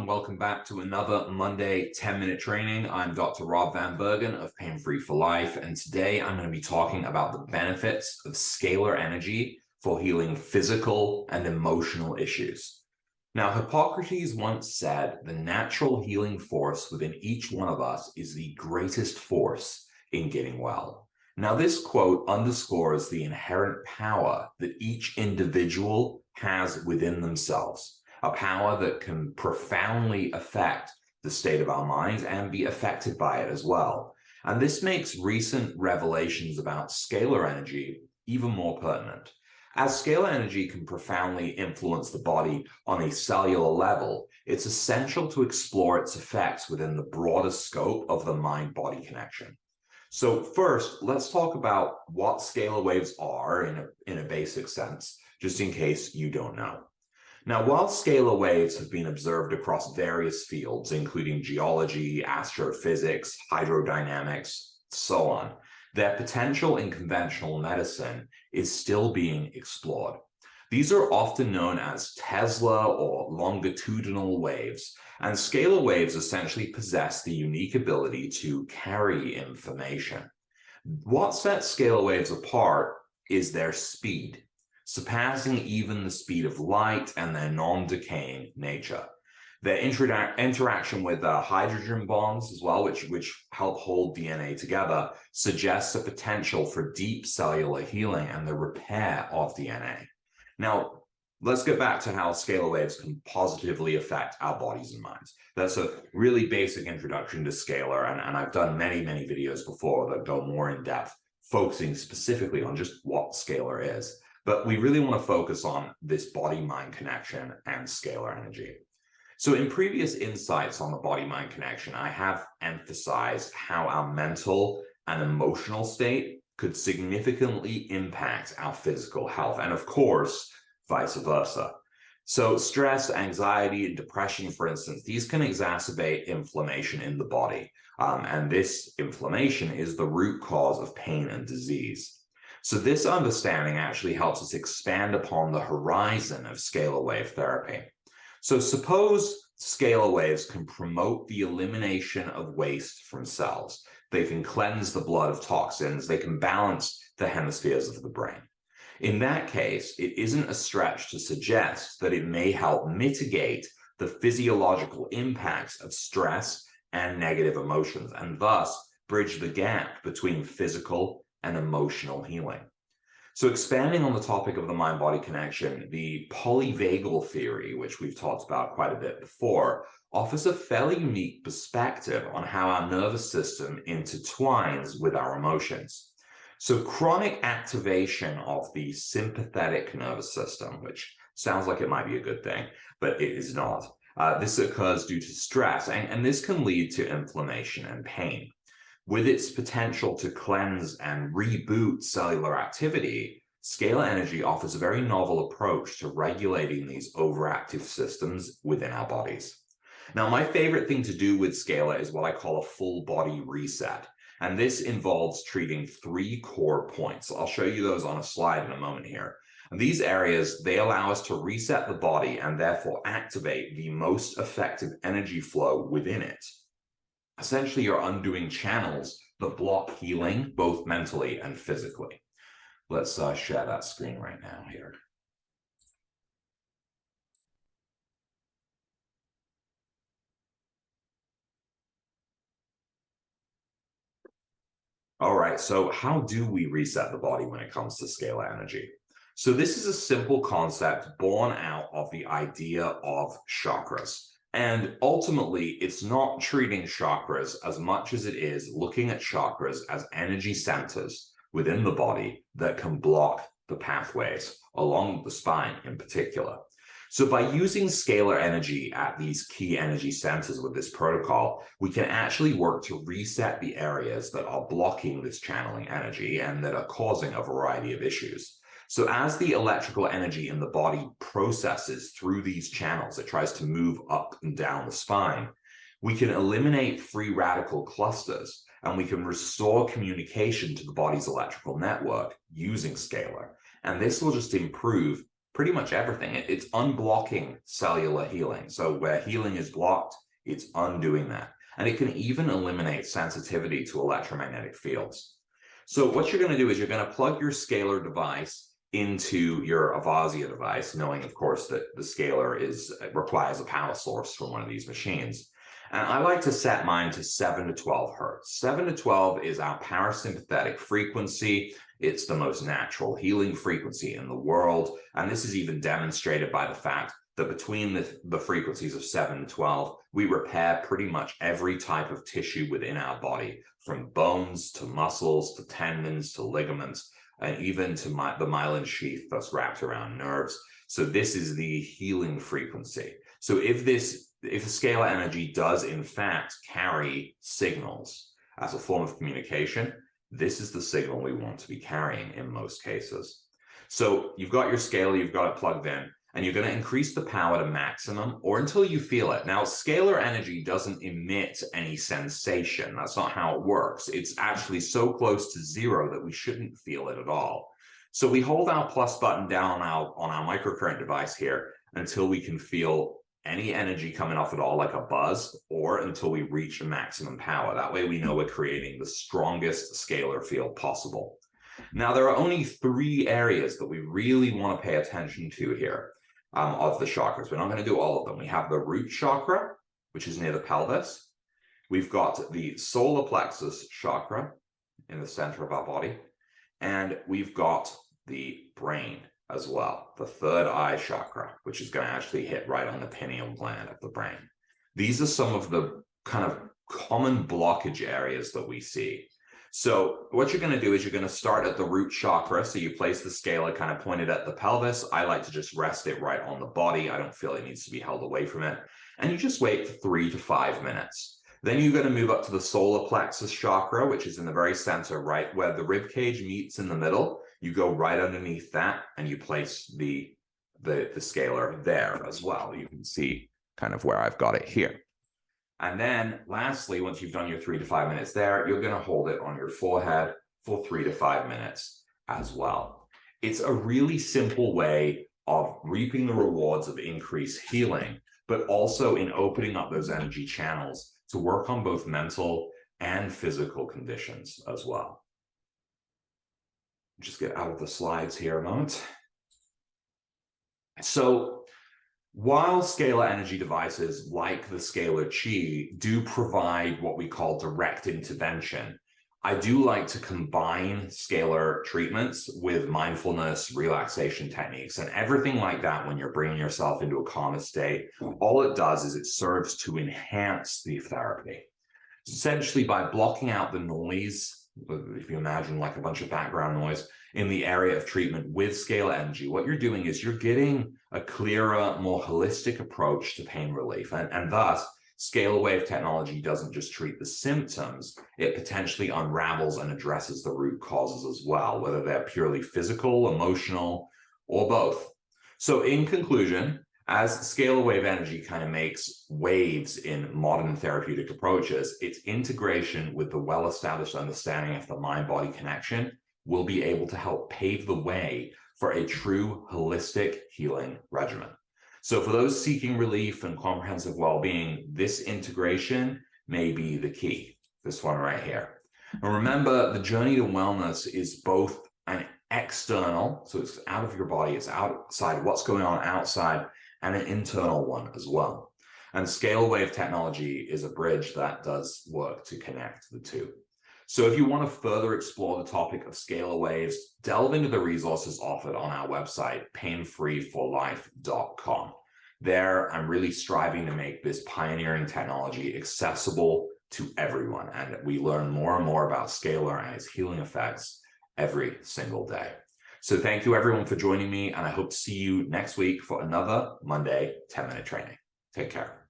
everyone. Welcome back to another Monday 10-minute training. I'm Dr. Rob Van Bergen of Pain Free for Life, and today I'm going to be talking about the benefits of scalar energy for healing physical and emotional issues. Now, Hippocrates once said, the natural healing force within each one of us is the greatest force in getting well. Now, this quote underscores the inherent power that each individual has within themselves, a power that can profoundly affect the state of our minds and be affected by it as well. And this makes recent revelations about scalar energy even more pertinent. As scalar energy can profoundly influence the body on a cellular level, it's essential to explore its effects within the broader scope of the mind-body connection. So first, let's talk about what scalar waves are in a basic sense, just in case you don't know. Now, while scalar waves have been observed across various fields, including geology, astrophysics, hydrodynamics, so on, their potential in conventional medicine is still being explored. These are often known as Tesla or longitudinal waves, and scalar waves essentially possess the unique ability to carry information. What sets scalar waves apart is their speed, surpassing even the speed of light and their non-decaying nature. Their interaction with hydrogen bonds as well, which help hold DNA together, suggests a potential for deep cellular healing and the repair of DNA. Now, let's get back to how scalar waves can positively affect our bodies and minds. That's a really basic introduction to scalar, and I've done many videos before that go more in depth, focusing specifically on just what scalar is. But we really want to focus on this body-mind connection and scalar energy. So in previous insights on the body-mind connection, I have emphasized how our mental and emotional state could significantly impact our physical health, and of course, vice versa. So stress, anxiety, and depression, for instance, these can exacerbate inflammation in the body. And this inflammation is the root cause of pain and disease. So this understanding actually helps us expand upon the horizon of scalar wave therapy. So suppose scalar waves can promote the elimination of waste from cells. They can cleanse the blood of toxins. They can balance the hemispheres of the brain. In that case, it isn't a stretch to suggest that it may help mitigate the physiological impacts of stress and negative emotions, and thus bridge the gap between physical and emotional healing. So expanding on the topic of the mind-body connection, the polyvagal theory, which we've talked about quite a bit before, offers a fairly unique perspective on how our nervous system intertwines with our emotions. So chronic activation of the sympathetic nervous system, which sounds like it might be a good thing, but it is not. This occurs due to stress, and this can lead to inflammation and pain. With its potential to cleanse and reboot cellular activity, scalar energy offers a very novel approach to regulating these overactive systems within our bodies. Now, my favorite thing to do with scalar is what I call a full body reset. And this involves treating 3 core points. I'll show you those on a slide in a moment here. And these areas, they allow us to reset the body and therefore activate the most effective energy flow within it. Essentially, you're undoing channels that block healing, both mentally and physically. Let's share that screen right now here. All right, so how do we reset the body when it comes to scalar energy? So this is a simple concept born out of the idea of chakras. And ultimately, it's not treating chakras as much as it is looking at chakras as energy centers within the body that can block the pathways along the spine in particular. So by using scalar energy at these key energy centers with this protocol, we can actually work to reset the areas that are blocking this channeling energy and that are causing a variety of issues. So as the electrical energy in the body processes through these channels, it tries to move up and down the spine, we can eliminate free radical clusters and we can restore communication to the body's electrical network using scalar. And this will just improve pretty much everything. It's unblocking cellular healing. So where healing is blocked, it's undoing that. And it can even eliminate sensitivity to electromagnetic fields. So what you're going to do is you're going to plug your Scalar device into your Avasia device, knowing, of course, that the Scalar requires a power source from one of these machines. And I like to set mine to 7 to 12 hertz. 7 to 12 is our parasympathetic frequency. It's the most natural healing frequency in the world. And this is even demonstrated by the fact that between the frequencies of 7 to 12, we repair pretty much every type of tissue within our body, from bones to muscles to tendons to ligaments, and even to the myelin sheath that's wrapped around nerves. So this is the healing frequency. So if the scalar energy does in fact carry signals as a form of communication, this is the signal we want to be carrying in most cases. So you've got your scalar, you've got it plugged in, and you're going to increase the power to maximum or until you feel it. Now, scalar energy doesn't emit any sensation. That's not how it works. It's actually so close to zero that we shouldn't feel it at all. So we hold our plus button down on our microcurrent device here until we can feel any energy coming off at all, like a buzz, or until we reach a maximum power. That way we know we're creating the strongest scalar field possible. Now, there are only 3 areas that we really want to pay attention to here. Of the chakras. We're not going to do all of them. We have the root chakra, which is near the pelvis. We've got the solar plexus chakra in the center of our body. And we've got the brain as well, the third eye chakra, which is going to actually hit right on the pineal gland of the brain. These are some of the kind of common blockage areas that we see. So what you're going to do is you're going to start at the root chakra. So you place the scalar kind of pointed at the pelvis. I like to just rest it right on the body. I don't feel it needs to be held away from it. And you just wait for 3 to 5 minutes. Then you're going to move up to the solar plexus chakra, which is in the very center, right where the rib cage meets in the middle. You go right underneath that and you place the scalar there as well. You can see kind of where I've got it here. And then lastly, once you've done your 3 to 5 minutes there, you're going to hold it on your forehead for 3 to 5 minutes as well. It's a really simple way of reaping the rewards of increased healing, but also in opening up those energy channels to work on both mental and physical conditions as well. Just get out of the slides here a moment. So, while scalar energy devices like the Scalar Chi do provide what we call direct intervention, I do like to combine scalar treatments with mindfulness, relaxation techniques, and everything like that when you're bringing yourself into a calmer state. All it does is it serves to enhance the therapy. Essentially, by blocking out the noise, if you imagine like a bunch of background noise in the area of treatment with scalar energy, what you're doing is you're getting a clearer, more holistic approach to pain relief. And thus, scalar wave technology doesn't just treat the symptoms, it potentially unravels and addresses the root causes as well, whether they're purely physical, emotional, or both. So in conclusion, as scalar wave energy kind of makes waves in modern therapeutic approaches, its integration with the well-established understanding of the mind-body connection will be able to help pave the way for a true holistic healing regimen. So for those seeking relief and comprehensive well-being, this integration may be the key, this one right here. And remember, the journey to wellness is both an external, so it's out of your body, it's outside, what's going on outside, and an internal one as well. And scalar wave technology is a bridge that does work to connect the two. So if you want to further explore the topic of scalar waves, delve into the resources offered on our website, painfreeforlife.com. There, I'm really striving to make this pioneering technology accessible to everyone, and we learn more and more about scalar and its healing effects every single day. So thank you everyone for joining me, and I hope to see you next week for another Monday 10-minute training. Take care.